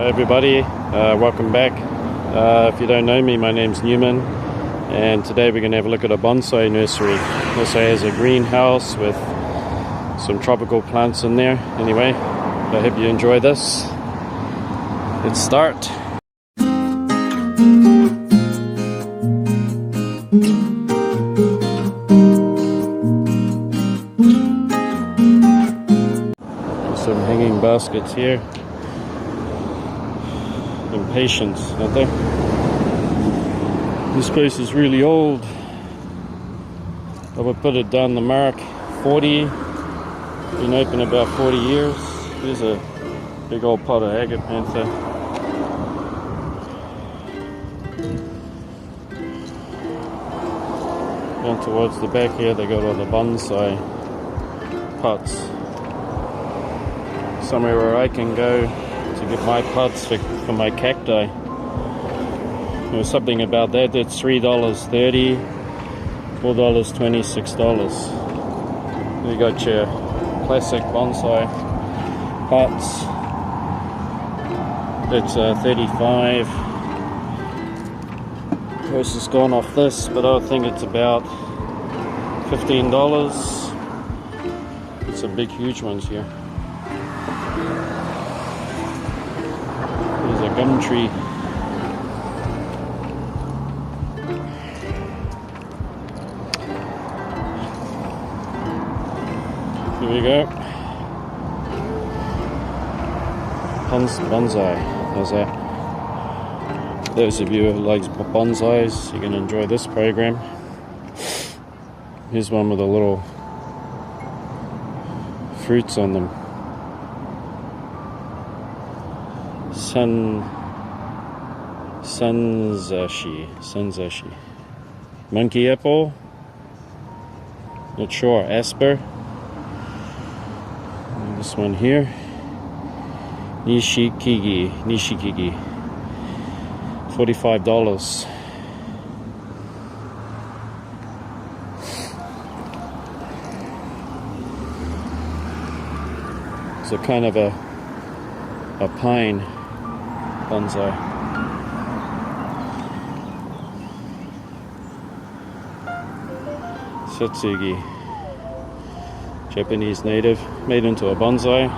everybody, welcome back. If you don't know me, my name's Newman, and today we're going to have a look at a bonsai nursery. Also has a greenhouse with some tropical plants in there. Anyway, I hope you enjoy this. Let's start. Some hanging baskets here. Impatience, aren't they? This place is really old. I would put it down the mark 40. Been open about 40 years. Here's a big old pot of agapantha. Down towards the back here they got all the bonsai pots. Somewhere where I can go to get my pots for my cacti. There was something about that. That's $3.30, $4.20, $6. You got your classic bonsai pots. That's $35. Price has gone off this, but I think it's about $15. It's some big, huge ones here. There's a gum tree. Here we go. Bonsai. How's that? Those of you who like bonsais, you're going to enjoy this program. Here's one with a little fruits on them. Sanzashi. Monkey apple. Not sure. Asper. And this one here. Nishikigi. $45. It's a kind of a pine bonsai. Satsugi. Japanese native, made into a bonsai.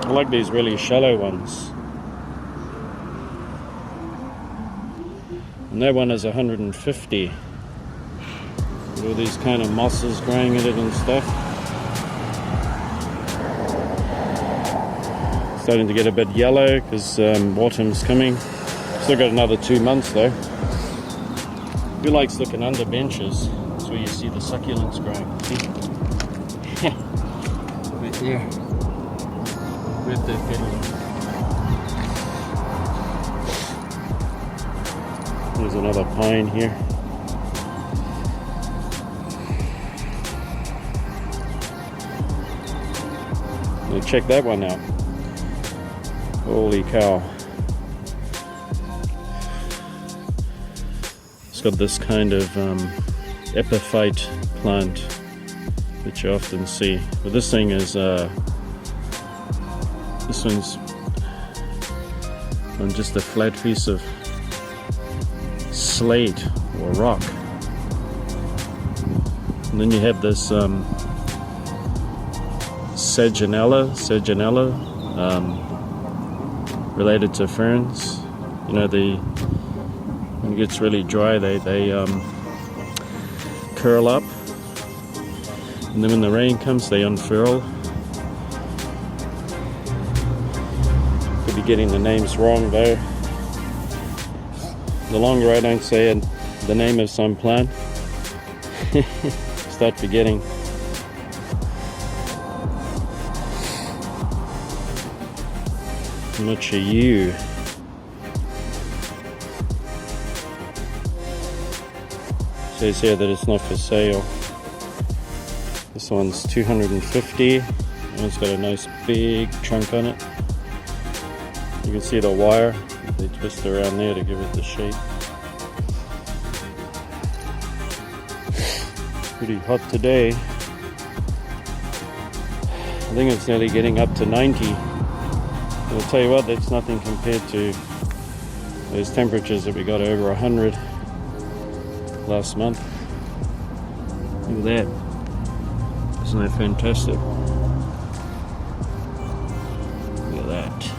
I like these really shallow ones. And that one is 150. All these kind of mosses growing in it and stuff. Starting to get a bit yellow because autumn's coming. Still got another 2 months though. Who likes looking under benches? That's where you see the succulents growing. See? Right there. Right there, fiddling. There's another pine here. Now check that one out. Holy cow. It's got this kind of epiphyte plant that you often see. But this thing is, this one's on just a flat piece of slate or rock. And then you have this Saginella, related to ferns. You know, when it gets really dry, they curl up, and then when the rain comes, they unfurl. Could be getting the names wrong though. The longer I don't say the name of some plant, start forgetting. Much are you? Says here that it's not for sale. This one's $250. And it's got a nice big trunk on it. You can see the wire. They twist around there to give it the shape. Pretty hot today. I think it's nearly getting up to 90. I'll tell you what, that's nothing compared to those temperatures that we got over 100 last month. Look at that. Isn't that fantastic? Look at that.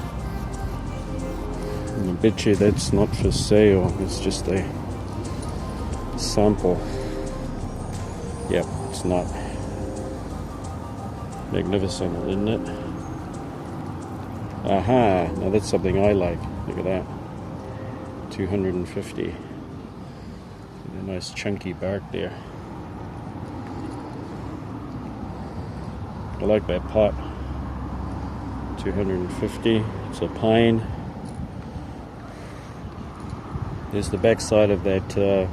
And I bet you that's not for sale. It's just a sample. Yep, it's not. Magnificent, isn't it? Aha, now that's something I like. Look at that. 250. A nice chunky bark there. I like that pot. 250. It's a pine. There's the back side of that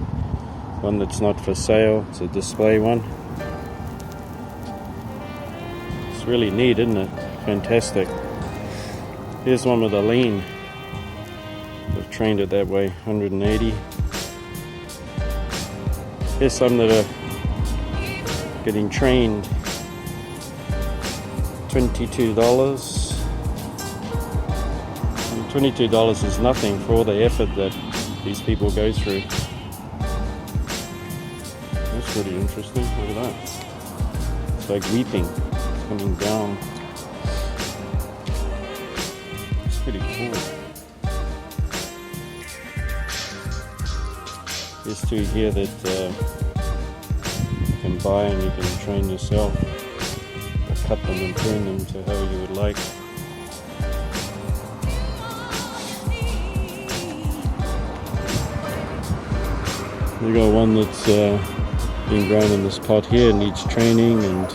one that's not for sale. It's a display one. It's really neat, isn't it? Fantastic. Here's one with a lean. I've trained it that way, 180. Here's some that are getting trained, $22. And $22 is nothing for all the effort that these people go through. That's pretty interesting. Look at that. It's like weeping. It's coming down. It's pretty cool. There's two here that you can buy and you can train yourself. Or cut them and prune them to how you would like. We got one that's being grown in this pot here, needs training and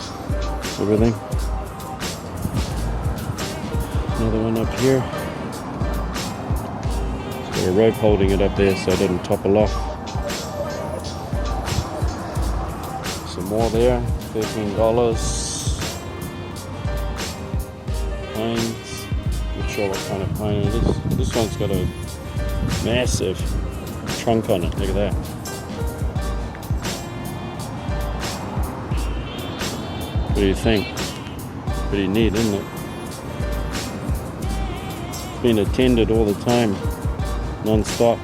everything. Another one up here. Got a rope holding it up there so it didn't topple off. Some more there, $13. Pines. Not sure what kind of pine it is. This one's got a massive trunk on it. Look at that. What do you think? Pretty neat, isn't it? It's been attended all the time, non-stop.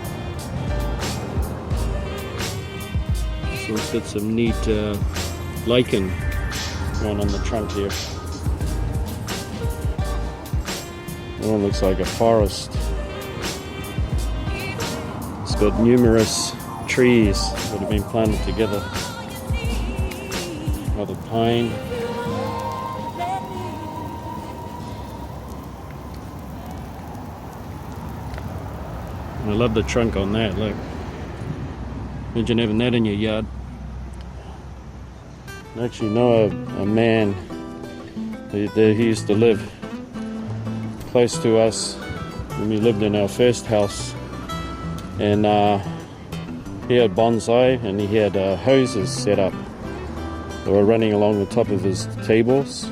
So it's got some neat lichen going on the trunk here. That one looks like a forest. It's got numerous trees that have been planted together. Another pine. I love the trunk on that, look. Imagine having that in your yard. I actually know a man he used to live close to us when we lived in our first house, and he had bonsai and he had hoses set up. They were running along the top of his tables,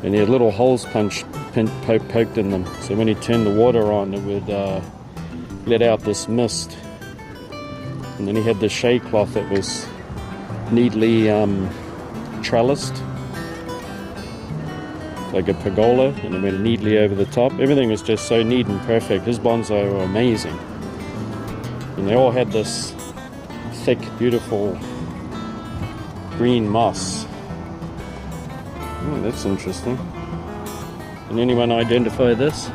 and he had little holes poked in them, so when he turned the water on it would let out this mist. And then he had the shade cloth that was neatly trellised like a pergola, and it went neatly over the top. Everything was just so neat and perfect. His bonsai were amazing, and they all had this thick, beautiful green moss. Oh, that's interesting. Can anyone identify this?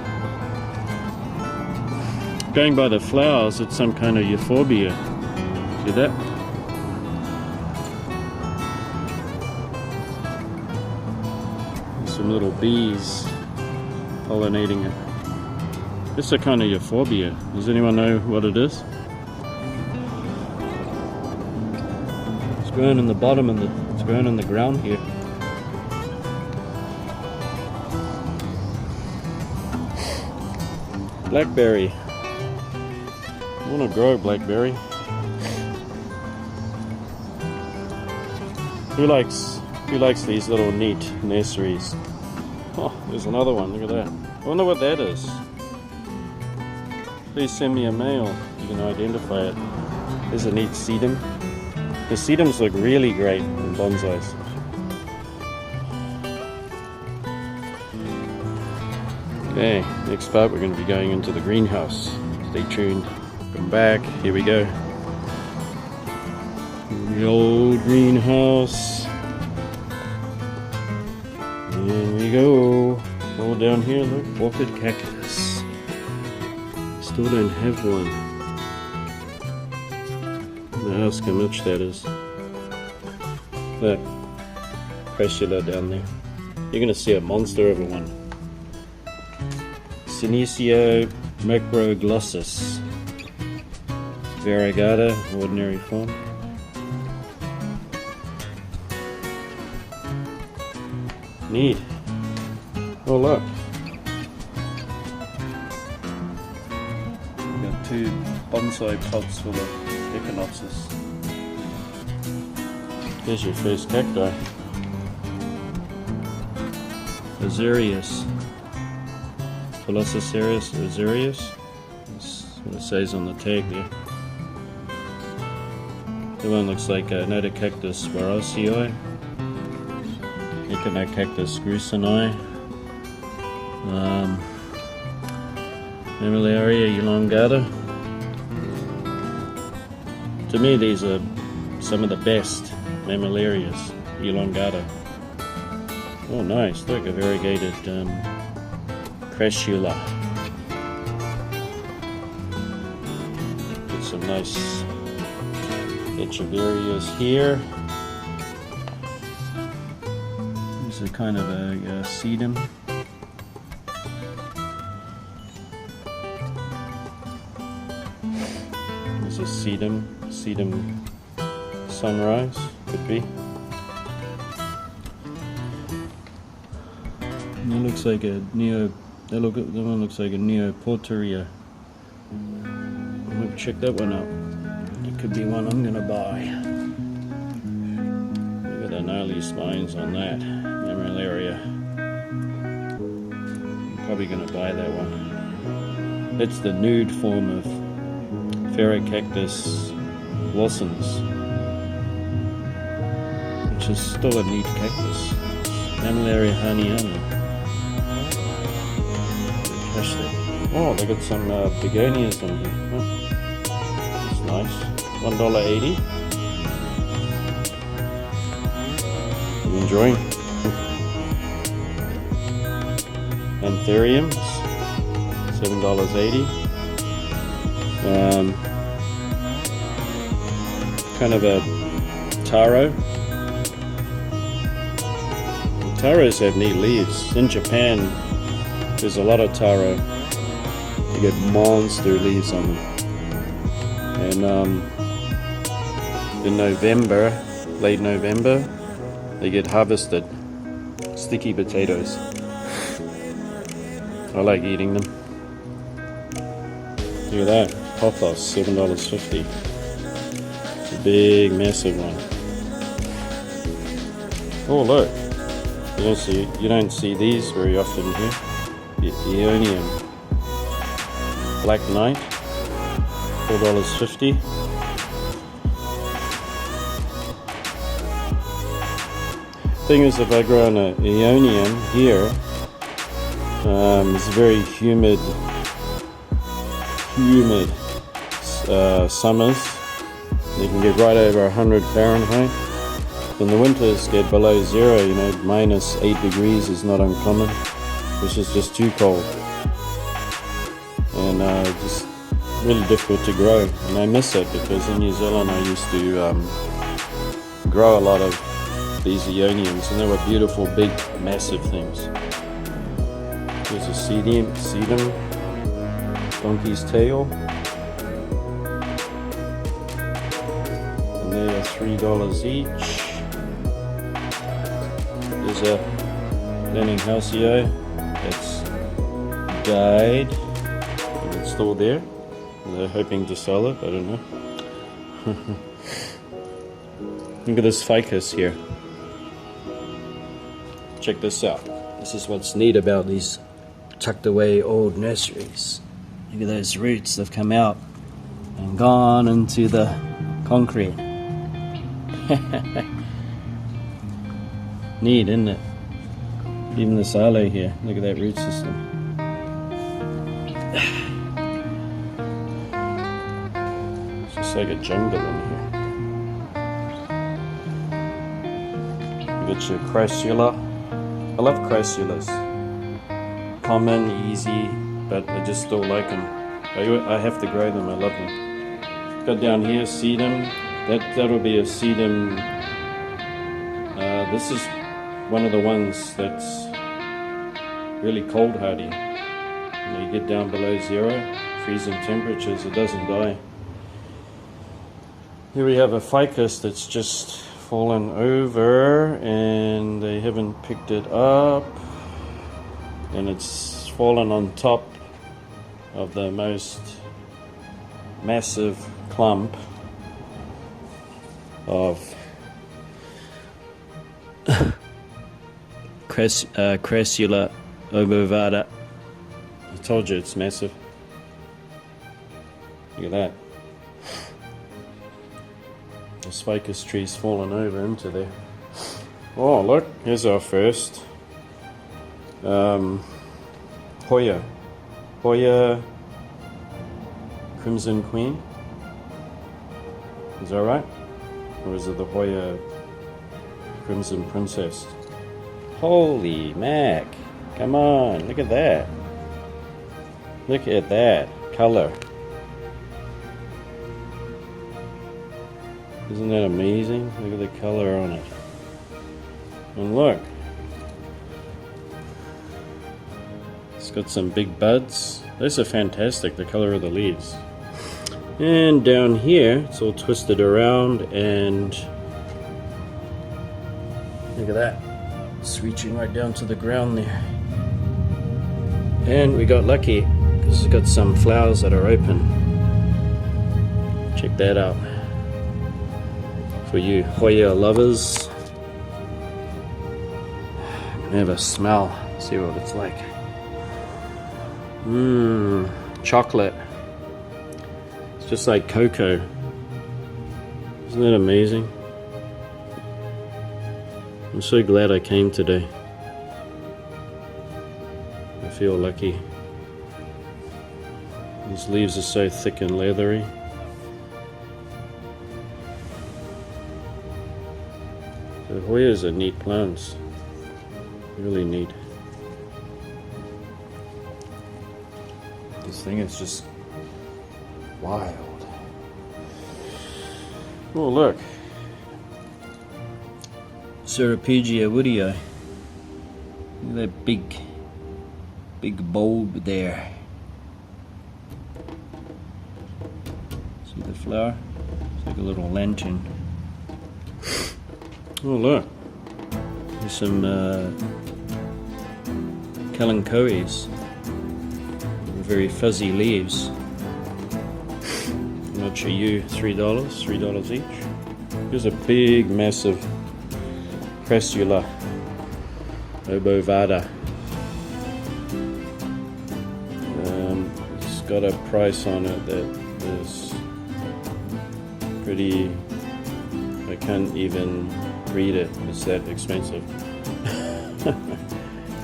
Going by the flowers, it's some kind of euphorbia. See that? There's some little bees pollinating it. It's a kind of euphorbia. Does anyone know what it is? It's grown in the bottom and it's grown in the ground here. Blackberry. I want to grow a blackberry. Who likes these little neat nurseries? Oh, there's another one. Look at that. I wonder what that is. Please send me a mail if you can identify it. There's a neat sedum. The sedums look really great in bonsais. Okay, next part we're going to be going into the greenhouse. Stay tuned. Come back. Here we go. The old greenhouse. Here we go. All down here, look, orchid cactus. Still don't have one. Now ask how much that is. Look, cressula down there. You're gonna see a monster of a one. Senecio macroglossus. Variegata, ordinary form. Neat. Oh look. We've got 2 bonsai pots full of echinopsis. Here's your first cacti. Azarius. Philosopherus azarius. That's what it says on the tag there. That one looks like a Notocactus warosii. Echinocactus grusoni. Mammillaria elongata. To me, these are some of the best Mammillarias elongata. Oh, nice! Look, a variegated cressula. Get some nice echeverias here. This is kind of a sedum. This is sedum sunrise, could be. And that looks like a that one looks like a Neoporteria. I'm gonna check that one out. It could be one I'm gonna buy. Look at the gnarly spines on that. Mammillaria. I'm probably gonna buy that one. That's the nude form of Pherocactus blossons, which is still a neat cactus. Mammillaria harniana. Oh, they got some begonias in here. Oh, that's nice. $1.80. You enjoying? Anthuriums, $7.80. Kind of a taro. Taros have neat leaves. In Japan, there's a lot of taro. You get monster leaves on them. And in November, late November, they get harvested. Sticky potatoes. I like eating them. Look at that. Pothos, $7.50. It's a big, massive one. Oh look. You don't see these very often here. The Aeonium. Black Knight, $4.50. Thing is, if I grow an Aeonium here, it's very humid summers. They can get right over 100 Fahrenheit. When the winters get below 0, you know, minus 8 degrees is not uncommon, which is just too cold. And just really difficult to grow. And I miss it because in New Zealand I used to grow a lot of these Aeoniums, and they were beautiful, big, massive things. Here's a sedum, donkey's tail. And they are $3 each. There's a Lenninghausio that's died. It's still there. They're hoping to sell it, I don't know. Look at this ficus here. Check this out. This is what's neat about these tucked away old nurseries. Look at those roots, they've come out and gone into the concrete. Neat, isn't it? Even this aloe here, look at that root system. It's just like a jungle in here. You got your crassula. I love crassulas. Common, easy, but I just still like them. I have to grow them, I love them. Got down here, sedum. That'll be a sedum. This is one of the ones that's really cold hardy. When you get down below 0, freezing temperatures, it doesn't die. Here we have a ficus that's just fallen over and they haven't picked it up, and it's fallen on top of the most massive clump of crassula obovata. I told you it's massive. Look at that. This ficus tree's fallen over into there. Oh look, here's our first Hoya Crimson Queen. Is that right? Or is it the Hoya Crimson Princess? Holy mac! Come on, look at that. Look at that color. Isn't that amazing? Look at the color on it. And look, it's got some big buds. Those are fantastic, the color of the leaves. And down here, it's all twisted around, and look at that. It's reaching right down to the ground there. And we got lucky because it's got some flowers that are open. Check that out. For you Hoya lovers. I'm gonna have a smell, see what it's like. Chocolate. It's just like cocoa. Isn't that amazing? I'm so glad I came today. I feel lucky. These leaves are so thick and leathery. The Hoyas are neat plants. Really neat. This thing is just wild. Oh look. Ceropegia woodii. Look at that big bulb there. See the flower? It's like a little lantern. Oh look, there's some kalanchoes, very fuzzy leaves. How much are you? $3 each. Here's a big, massive crassula obovata. It's got a price on it that is pretty, I can't even read it, it's that expensive.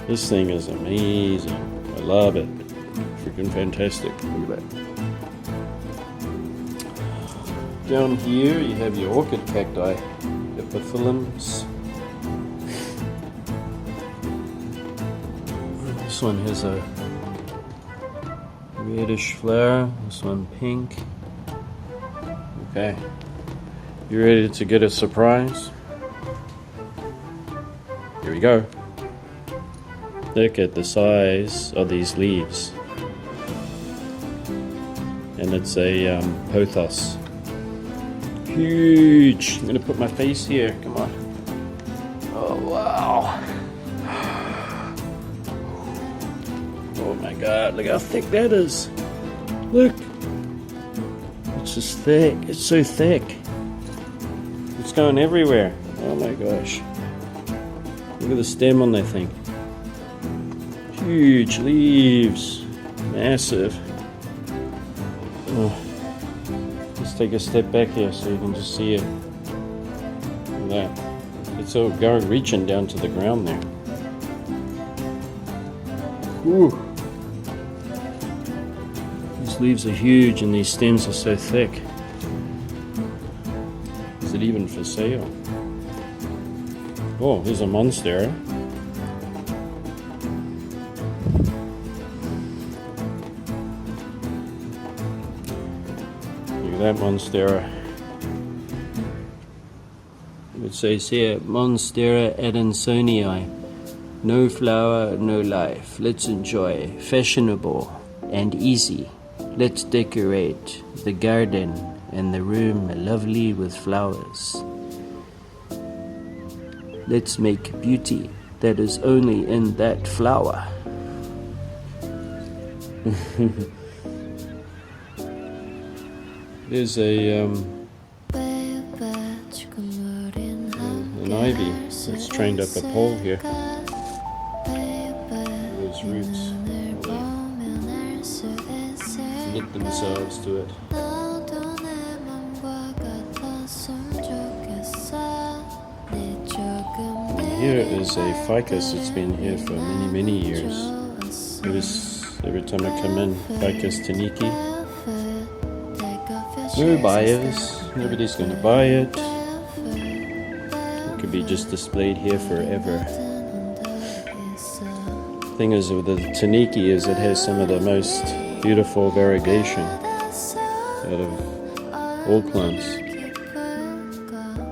This thing is amazing. I love it. Freaking fantastic. Look at that. Down here you have your orchid cacti, epiphyllums. This one has a reddish flower, this one pink. Okay, you ready to get a surprise? Here we go. Look at the size of these leaves. And it's a pothos. Huge. I'm gonna put my face here. Come on. Oh wow. Oh my god, look how thick that is. Look. It's just thick. It's so thick. It's going everywhere. Oh my gosh. Look at the stem on that thing. Huge leaves. Massive. Oh. Let's take a step back here so you can just see it. Look at that. It's all going reaching down to the ground there. These leaves are huge and these stems are so thick. Is it even for sale? Oh, there's a monstera. Look at that monstera. It says here, Monstera adansonii. No flower, no life. Let's enjoy. Fashionable and easy. Let's decorate the garden and the room lovely with flowers. Let's make beauty that is only in that flower. There's an ivy that's trained up a pole here. Those roots knit themselves to it. And here is a ficus. It's been here for many years. Every time I come in, Ficus taniki. No buyers. Nobody's going to buy it. It could be just displayed here forever. Thing is with the taniki is it has some of the most beautiful variegation out of all plants.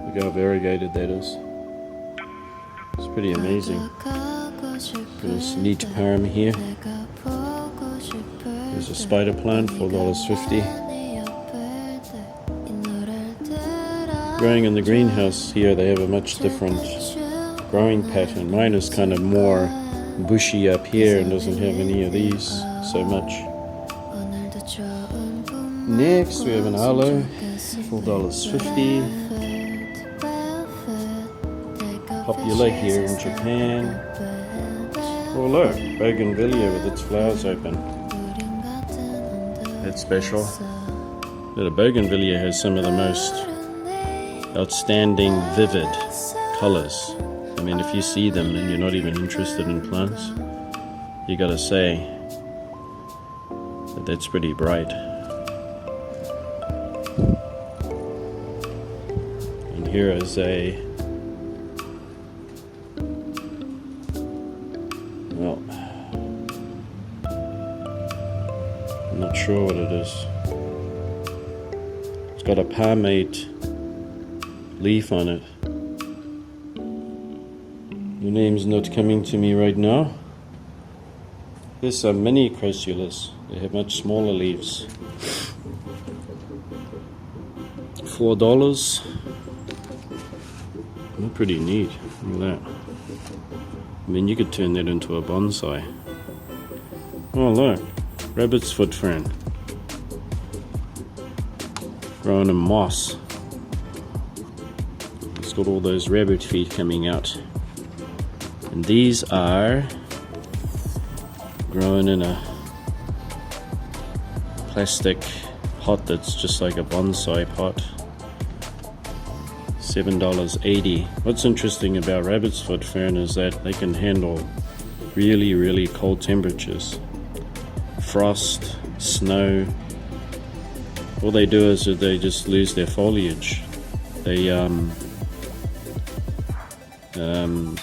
Look how variegated that is. It's pretty amazing. Got this neat palm here. There's a spider plant, $4.50. Growing in the greenhouse here, they have a much different growing pattern. Mine is kind of more bushy up here and doesn't have any of these so much. Next we have an aloe, $4.50. Popular here in Japan. Oh look, bougainvillea with its flowers open. That's special. The bougainvillea has some of the most outstanding, vivid colors. I mean, if you see them and you're not even interested in plants, you gotta say that that's pretty bright. And here is a, well, I'm not sure what it is. It's got a palmate leaf on it. The name's not coming to me right now. There's some mini crassulas. They have much smaller leaves. $4. They're pretty neat. Look at that. I mean, you could turn that into a bonsai. Oh look, rabbit's foot fern. Growing in moss. It's got all those rabbit feet coming out. And these are grown in a plastic pot that's just like a bonsai pot. $7.80. What's interesting about rabbit's foot fern is that they can handle really cold temperatures. Frost, snow. All they do is that they just lose their foliage. They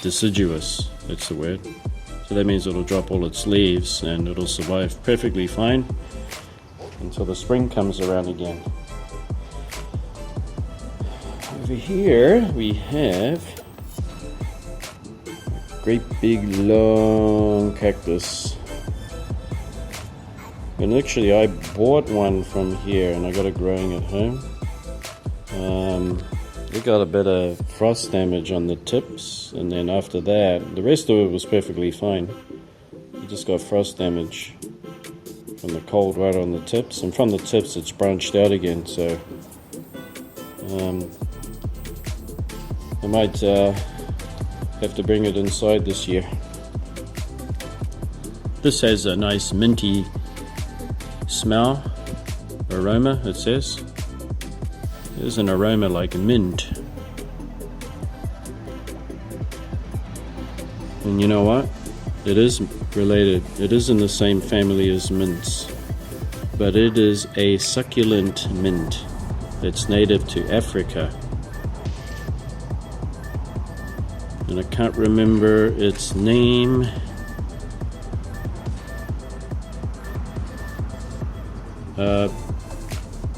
deciduous, that's the word. So that means it'll drop all its leaves and it'll survive perfectly fine until the spring comes around again. Over here we have a great big long cactus. And actually I bought one from here and I got it growing at home. It got a bit of frost damage on the tips, and then after that, the rest of it was perfectly fine. It just got frost damage from the cold right on the tips, and from the tips it's branched out again, so I might have to bring it inside this year. This has a nice minty smell, aroma, it says. There's an aroma like mint. And you know what? It is related. It is in the same family as mints. but it is a succulent mint. It's native to Africa. And I can't remember its name.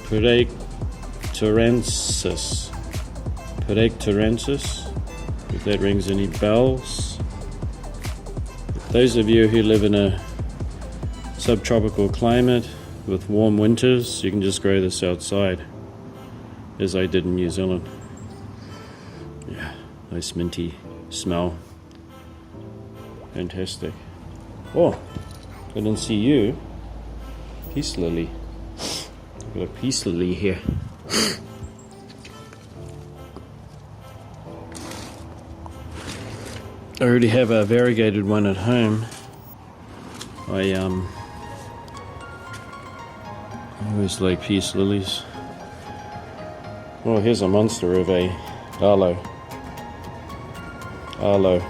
Purectorensis, if that rings any bells. Those of you who live in a subtropical climate with warm winters, you can just grow this outside, as I did in New Zealand. Yeah, nice minty smell. Fantastic. Oh, I didn't see you. Peace lily. Got a peace lily here. I already have a variegated one at home. I always like peace lilies. Oh, here's a monster of a aloe. Aloe.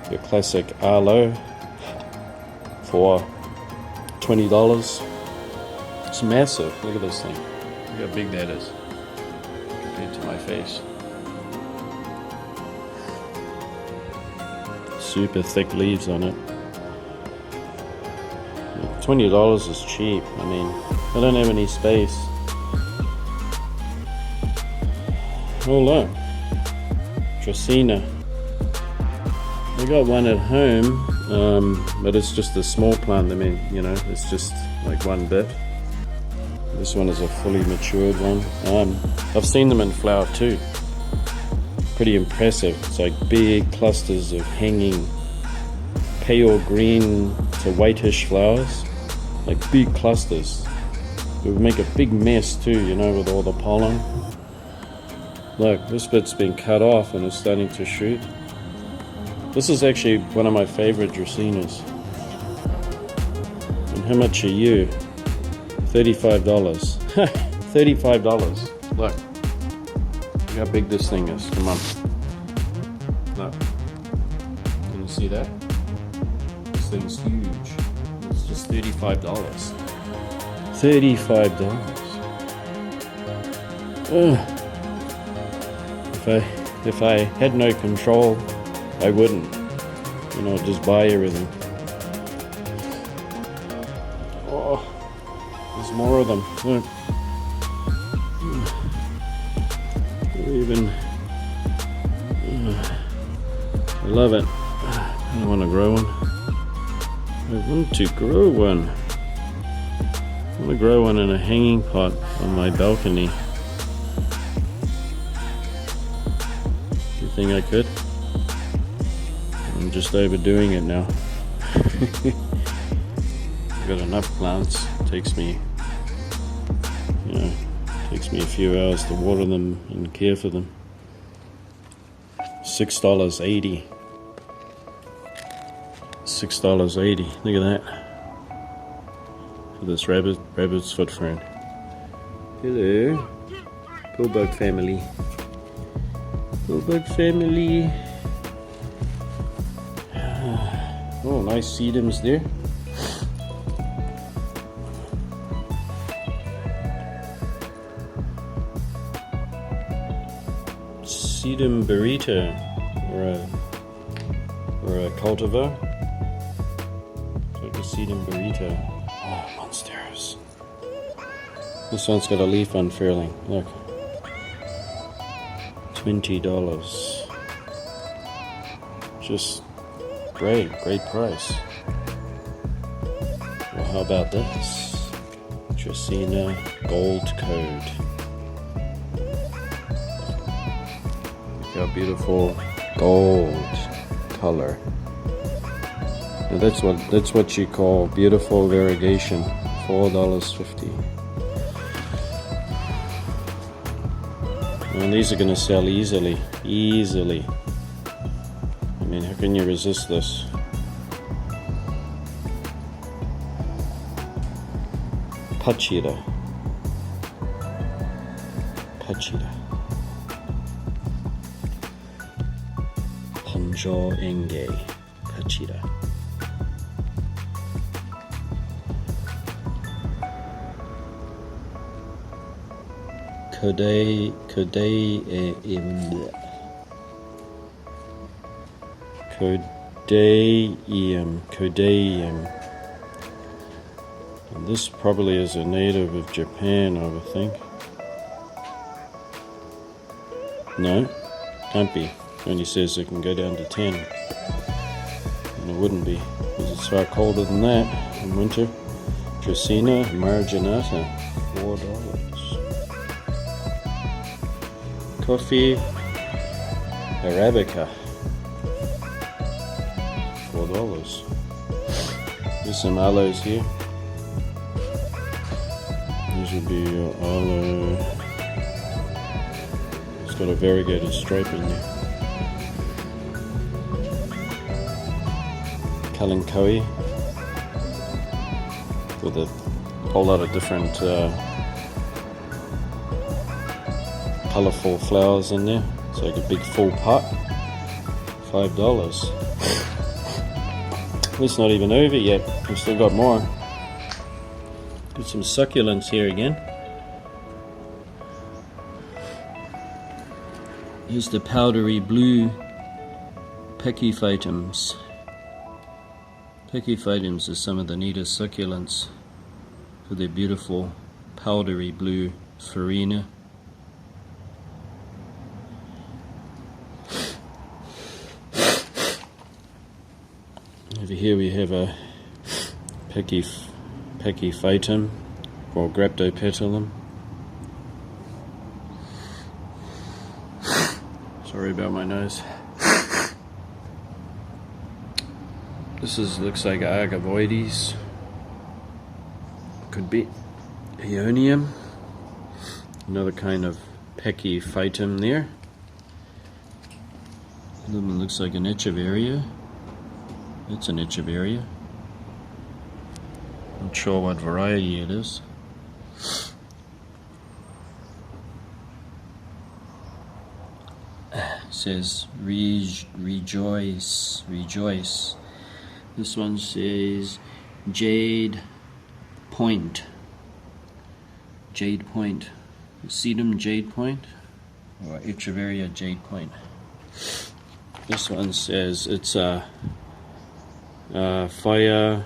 Your classic aloe for $20. It's massive. Look at this thing. Look how big that is compared to my face. Super thick leaves on it. $20 is cheap. I mean, I don't have any space. Oh look, Dracaena. I got one at home, but it's just a small plant. I mean, you know, it's just like one bit. This one is a fully matured one. I've seen them in flower too. Pretty impressive. It's like big clusters of hanging pale green to whitish flowers, like big clusters. It would make a big mess too, you know, with all the pollen. Look, this bit's been cut off and it's starting to shoot. This is actually one of my favorite Dracaenas. And how much are you? $35. $35. Look. Look how big this thing is. Come on. Look. Can you see that? This thing's huge. It's just $35. $35. If I had no control, I wouldn't. You know, just buy everything. Oh, there's more of them. Look. Even I love it. I don't want to grow one. I want to grow one. I want to grow one in a hanging pot on my balcony. You think I could? I'm just overdoing it now. I've got enough plants. It takes me, you know, takes me a few hours to water them and care for them. $6.80. $6.80. Look at that. For this rabbit's foot fern. Hello. Bullbug family. Bullbug family. Oh, nice sedums there. Sedum burrito, or a cultivar. It's like a sedum burrito. Oh, monsters. This one's got a leaf unfurling. Look. $20. Just great price. Well, how about this? Dracaena Gold Code. Look how beautiful gold color. Now that's what you call beautiful variegation. $4.50. And these are going to sell easily. I mean, how can you resist this? Pachira. Panjo Enge. Pachira. Codeum. And this probably is a native of Japan, I would think. No, can't be. Only says it can go down to 10. And it wouldn't be, because it's far colder than that in winter. Dracaena marginata, $4. Coffee Arabica, $4. There's some aloes here. These would be aloe. It's got a variegated stripe in there. Kalanchoe, with a whole lot of different colourful flowers in there. It's like a big full pot, $5. It's not even over yet, we've still got more. Got some succulents here again. Here's the powdery blue pachyphytums. Pachyphytums are some of the neatest succulents for their beautiful powdery blue farina. Over here we have a pachyphytum or graptopetalum. Sorry about my nose. This looks like Agavoides. Could be Aeonium. Another kind of pachyphytum there. Another one looks like an Echeveria. It's an Echeveria. Not sure what variety it is. It says rejoice. This one says Jade Point. Sedum Jade Point, or Echeveria Jade Point. This one says it's a fire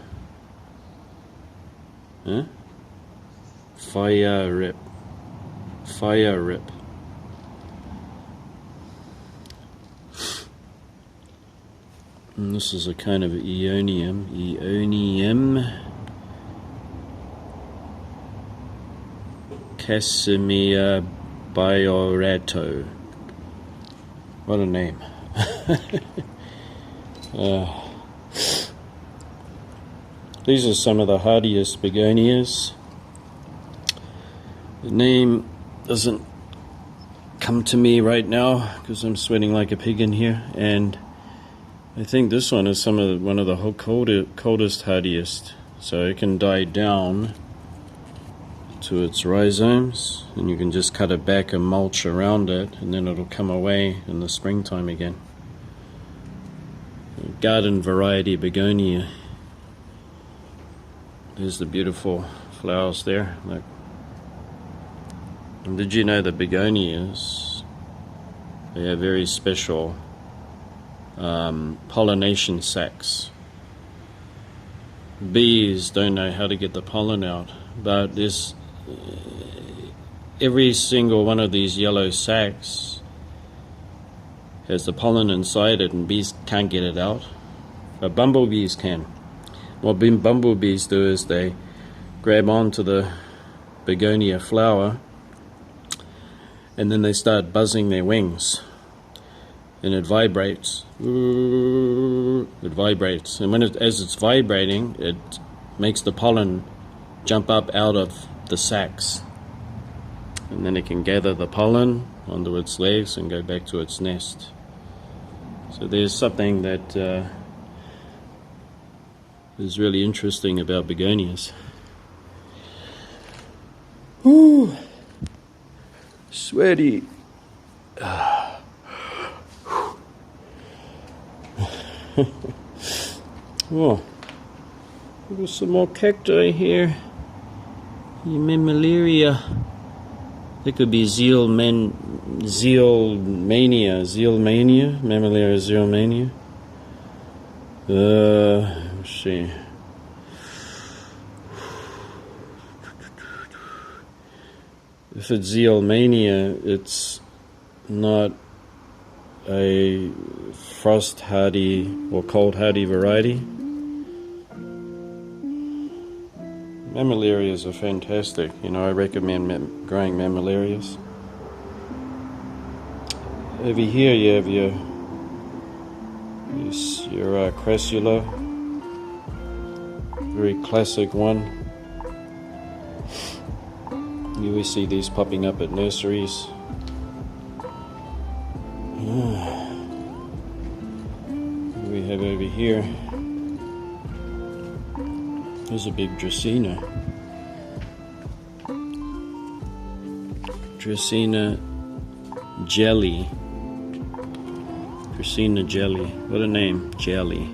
rip. And this is a kind of Aeonium. Casimir Biorato. What a name. These are some of the hardiest begonias. The name doesn't come to me right now because I'm sweating like a pig in here, and I think this one is one of the coldest, hardiest. So it can die down to its rhizomes, and you can just cut it back and mulch around it, and then it'll come away in the springtime again. Garden variety begonia. There's the beautiful flowers there. Look. And did you know that begonias, they have very special pollination sacs? Bees don't know how to get the pollen out, but there's every single one of these yellow sacs has the pollen inside it, and bees can't get it out, but bumblebees can. What bumblebees do is they grab onto the begonia flower, and then they start buzzing their wings, and it vibrates. It vibrates, and as it's vibrating, it makes the pollen jump up out of the sacs, and then it can gather the pollen onto its legs and go back to its nest. So there's something that is really interesting about begonias. Ooh, sweaty. Oh, there's some more cacti here. Mammillaria. That could be Zealmania, Mammillaria Zealmania. Let's see. If it's Zealmania, it's not a frost hardy or cold hardy variety. Mammillarias are fantastic. You know, I recommend growing mammillarias. Over here you have your crassula, very classic one. You always see these popping up at nurseries. We have over here, there's a big Dracaena. Dracaena jelly. Dracaena jelly. What a name, jelly.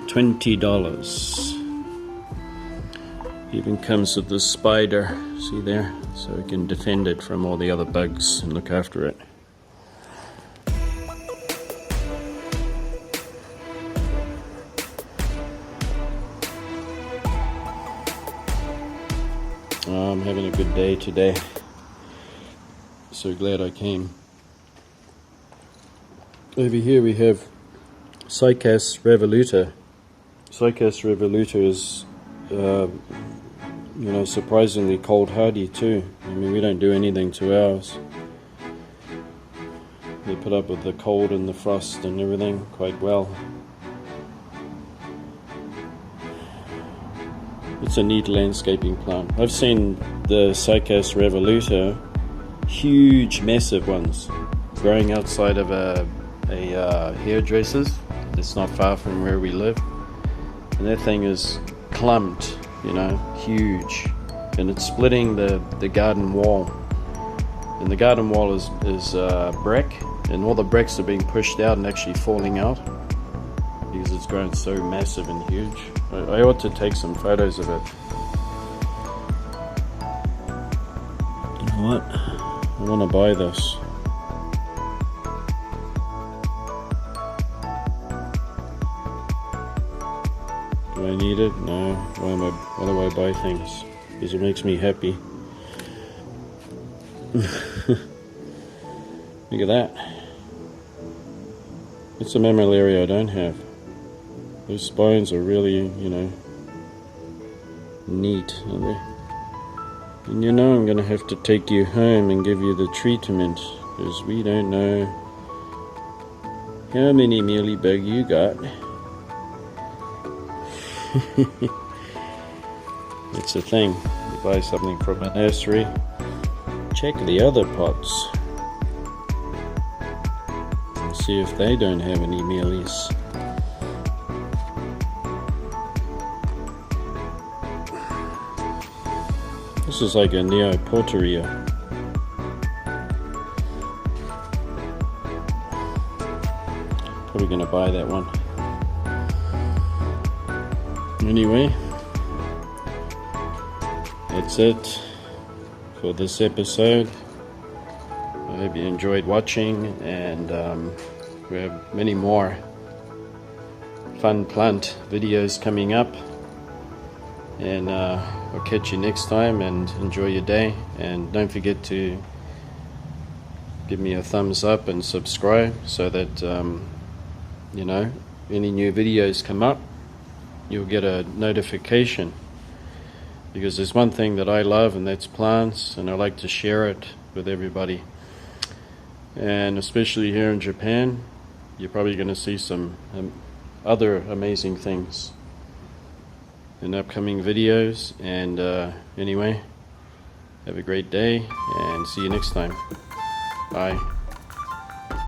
$20. Even comes with the spider, see there? So it can defend it from all the other bugs and look after it. I'm having a good day today. So glad I came. Over here we have Cycas revoluta. Cycas revoluta is, you know, surprisingly cold hardy too. I mean, we don't do anything to ours. They put up with the cold and the frost and everything quite well. It's a neat landscaping plant. I've seen the Cycas revoluta, huge, massive ones, growing outside of a hairdresser's. It's not far from where we live, and that thing is clumped, you know, huge, and it's splitting the garden wall. And the garden wall is brick, and all the bricks are being pushed out and actually falling out because it's grown so massive and huge. I ought to take some photos of it. You know what? I want to buy this. Do I need it? No. Why do I buy things? Because it makes me happy. Look at that. It's a mammillaria I don't have. Those spines are really, you know, neat, aren't they? And you know I'm going to have to take you home and give you the treatment, because we don't know how many mealybug you got. It's a thing. You buy something from a nursery, check the other pots. See if they don't have any mealies. This is like a Neoporteria. Probably gonna buy that one. Anyway, that's it for this episode. I hope you enjoyed watching, and we have many more fun plant videos coming up. And I'll catch you next time, and enjoy your day. And don't forget to give me a thumbs up and subscribe so that you know, any new videos come up, you'll get a notification. Because there's one thing that I love, and that's plants, and I like to share it with everybody. And especially here in Japan, you're probably going to see some other amazing things in upcoming videos. And anyway, have a great day, and see you next time. Bye.